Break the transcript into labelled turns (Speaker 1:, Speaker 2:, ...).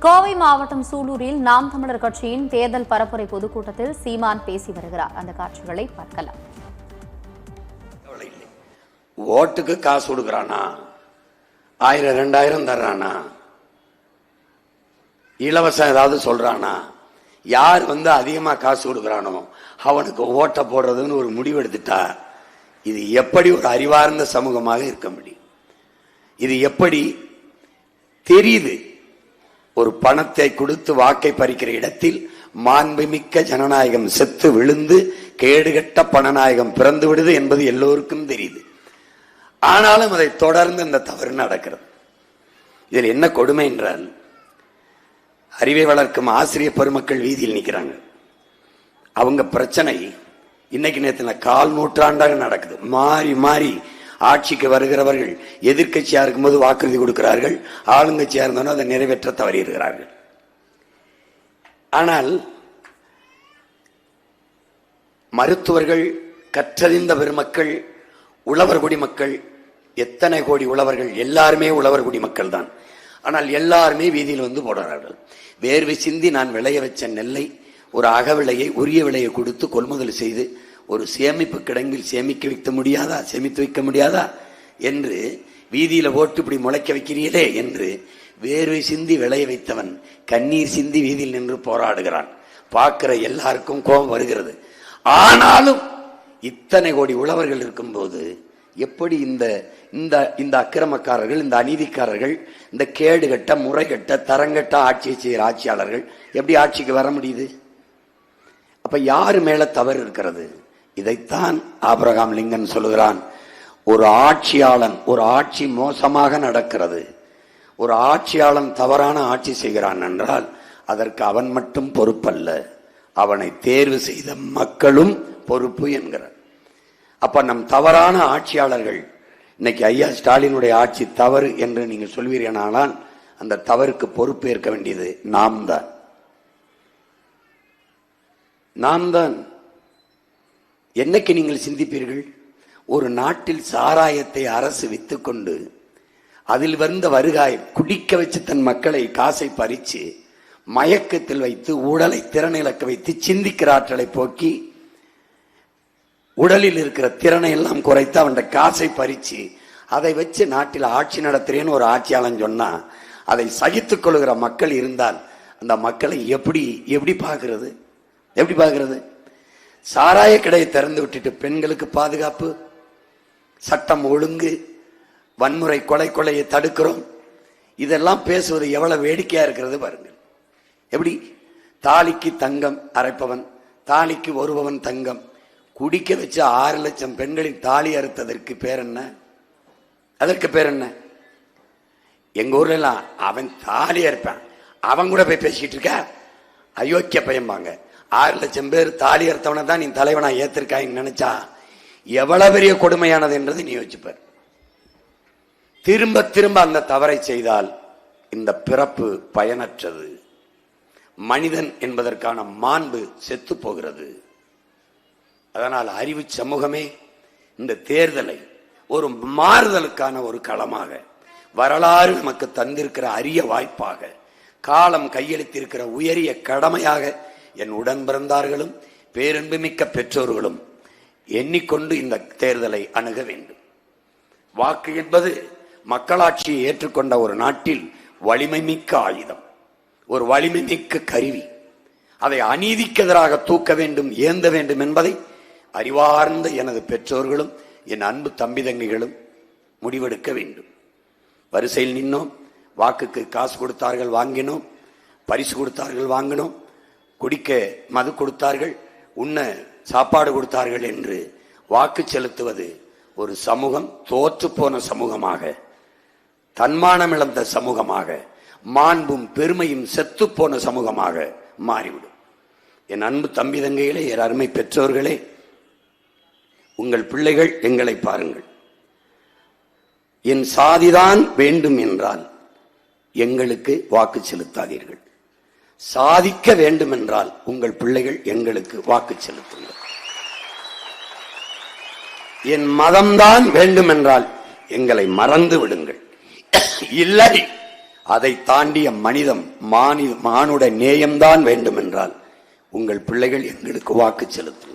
Speaker 1: கோவை மாவட்டம் சூலூரில் நாம் தமிழர் கட்சியின் தேர்தல் பரப்புரை பொதுக்கூட்டத்தில் சீமான் பேசி வருகிறார். அந்த காட்சிகளை பார்க்கலாம்.
Speaker 2: ஓட்டுக்கு காசு கொடுக்கறானா, 1000 2000 தர்றானா, இலவசம் ஏதாவது சொல்றானா, யார் அதிகமா காசு கொடுக்கறானோ அவனுக்கு ஓட்ட போடுறதுன்னு ஒரு முடிவு எடுத்துட்டா இது எப்படி ஒரு அறிவார்ந்த சமூகமாக இருக்க முடியும்? இது எப்படி தெரியுது? ஒரு பணத்தை கொடுத்து வாக்கை பறிக்கிற இடத்தில் மாண்புமிக்க ஜனநாயகம் செத்து விழுந்து கேடுகட்ட பணநாயகம் பிறந்து விடுது என்பது எல்லோருக்கும் தெரியுது. ஆனாலும் அதை தொடர்ந்து இந்த தவறு நடக்கிறது. இதில் என்ன கொடுமை என்றால், அறிவை வளர்க்கும் ஆசிரியர் பெருமக்கள் வீதியில் நிற்கிறாங்க. அவங்க பிரச்சனை இன்னைக்கு நேற்று 1/4 நூற்றாண்டாக நடக்குது. மாறி மாறி ஆட்சிக்கு வருகிறவர்கள் எதிர்கட்சியா இருக்கும்போது வாக்குறுதி கொடுக்கிறார்கள், ஆளுங்கட்சியா இருந்தோன்னா அதை நிறைவேற்ற தவறியிருக்கிறார்கள். ஆனால் மருத்துவர்கள், கற்றறிந்த பெருமக்கள், உழவர் குடிமக்கள், எத்தனை கோடி உழவர்கள், எல்லாருமே உழவர் குடிமக்கள் தான். ஆனால் எல்லாருமே வீதியில் போடுறார்கள். வேர்வை சிந்தி நான் விளைய வச்ச நெல்லை ஒரு அகவிலையை உரிய விலையை கொடுத்து கொள்முதல் செய்து ஒரு சேமிப்பு கிடங்கில் சேமித்து வைக்க முடியாதா என்று வீதியில ஓட்டு இப்படி முளைக்க வைக்கிறீர்களே என்று வேர்வை சிந்தி விளைய வைத்தவன் கண்ணீர் சிந்தி வீதியில் நின்று போராடுகிறான். பார்க்கிற எல்லாருக்கும் கோபம் வருகிறது. ஆனாலும் இத்தனை கோடி உழவர்கள் இருக்கும்போது எப்படி இந்த அக்கிரமக்காரர்கள், இந்த அநீதிக்காரர்கள், இந்த கேடுகட்ட முறைகட்ட தரங்கட்ட ஆட்சியை செய்கிற ஆட்சியாளர்கள் எப்படி ஆட்சிக்கு வர முடியுது? அப்ப யாரு மேல தவறு இருக்கிறது? இதைத்தான் ஆபிரகாம் லிங்கன் சொல்லுகிறான். ஒரு ஆட்சியாளன், ஒரு ஆட்சி மோசமாக நடக்கிறது, ஒரு ஆட்சியாளன் தவறான ஆட்சி செய்கிறான் என்றால் அதற்கு அவன் மட்டும் பொறுப்பல்ல, அவனை தேர்வு செய்த மக்களும் பொறுப்பு என்கிறார். அப்ப நம் தவறான ஆட்சியாளர்கள், இன்னைக்கு ஐயா ஸ்டாலினுடைய ஆட்சி தவறு என்று நீங்க சொல்வீர்களானால் அந்த தவறுக்கு பொறுப்பு ஏற்க வேண்டியது நாம் தான். என்னைக்கு நீங்கள் சிந்திப்பீர்கள்? ஒரு நாட்டில் சாராயத்தை அரசு வித்துக்கொண்டு அதில் வந்த வருகாய் குடிக்க வச்சு தன் மக்களை காசை பறிச்சு மயக்கத்தில் வைத்து உடலை திறனிழக்க வைத்து சிந்திக்கிற ஆற்றலை போக்கி உடலில் இருக்கிற திறனை எல்லாம் குறைத்து அவன் காசை பறிச்சு அதை வச்சு நாட்டில் ஆட்சி நடத்துறேன்னு ஒரு ஆட்சியாளன் சொன்னா அதை சகித்துக் கொள்கிற மக்கள் இருந்தால் அந்த மக்களை எப்படி பார்க்கிறது? சாராய கடையை திறந்து விட்டுட்டு பெண்களுக்கு பாதுகாப்பு, சட்டம் ஒழுங்கு, வன்முறை, கொலையை தடுக்கிறோம், இதெல்லாம் பேசுவது எவ்வளவு வேடிக்கையா இருக்கிறது பாருங்கள். எப்படி தாலிக்கு தங்கம் அரைப்பவன், தாலிக்கு ஒருபவன் தங்கம், குடிக்க வச்ச 6 லட்சம் பெண்களின் தாலி அறுத்ததற்கு பேர் என்ன? அதற்கு பேர் என்ன? எங்க ஊர்ல எல்லாம் அவன் தாலி அறுப்பான், அவன் கூட போய் பேசிட்டு இருக்க அயோக்கிய பயம்பாங்க. 6 லட்சம் பேர் தாலி அறுத்தவனை தான் நீ தலைவனா ஏத்திருக்காயின்னு நினைச்சா எவ்வளவு பெரிய கொடுமையானது என்றது நீ யோசிப்பார். திரும்ப திரும்ப அந்த தவறை செய்தால் இந்த பிறப்பு பயனற்றது. மனிதன் என்பதற்கான மாண்பு செத்து போகிறது. அதனால் அறிவு சமூகமே இந்த தேர்தலை ஒரு மாறுதலுக்கான ஒரு களமாக, வரலாறு நமக்கு தந்திருக்கிற அரிய வாய்ப்பாக, காலம் கையெழுத்திருக்கிற உயரிய கடமையாக என் உடன் பிறந்தார்களும் பேரன்புமிக்க பெற்றோர்களும் எண்ணிக்கொண்டு இந்த தேர்தலை அணுக வேண்டும். வாக்கு என்பது மக்களாட்சியை ஏற்றுக்கொண்ட ஒரு நாட்டில் வலிமை மிக்க ஆயுதம், ஒரு வலிமை மிக்க கருவி. அதை அநீதிக்கு எதிராக தூக்க வேண்டும், ஏந்த வேண்டும் என்பதை அறிவார்ந்த எனது பெற்றோர்களும் என் அன்பு தம்பி தங்கிகளும் முடிவெடுக்க வேண்டும். வரிசையில் நின்னோம், வாக்குக்கு காசு கொடுத்தார்கள் வாங்கினோம், பரிசு கொடுத்தார்கள் வாங்கினோம், குடிக்க மது கொடுத்தார்கள், உண்ண சாப்பாடு கொடுத்தார்கள் என்று வாக்கு செலுத்துவது ஒரு சமூகம் தோற்று போன சமூகமாக, தன்மானம் இழந்த சமூகமாக, மாண்பும் பெருமையும் செத்து போன சமூகமாக மாறிவிடும். என் அன்பு தம்பி தங்கைகளே, என் அருமை பெற்றோர்களே, உங்கள் பிள்ளைகள் எங்களை பாருங்கள். என் சாதிதான் வேண்டும் என்றால் எங்களுக்கு வாக்கு செலுத்தாதீர்கள். சாதிக்க வேண்டும் என்றால் உங்கள் பிள்ளைகள் எங்களுக்கு வாக்கு செலுத்துங்கள். என் மதம்தான் வேண்டும் என்றால் எங்களை மறந்து விடுங்கள். இல்லை, அதை தாண்டிய மானுட நேயம்தான் வேண்டும் என்றால் உங்கள் பிள்ளைகள் எங்களுக்கு வாக்கு செலுத்தும்.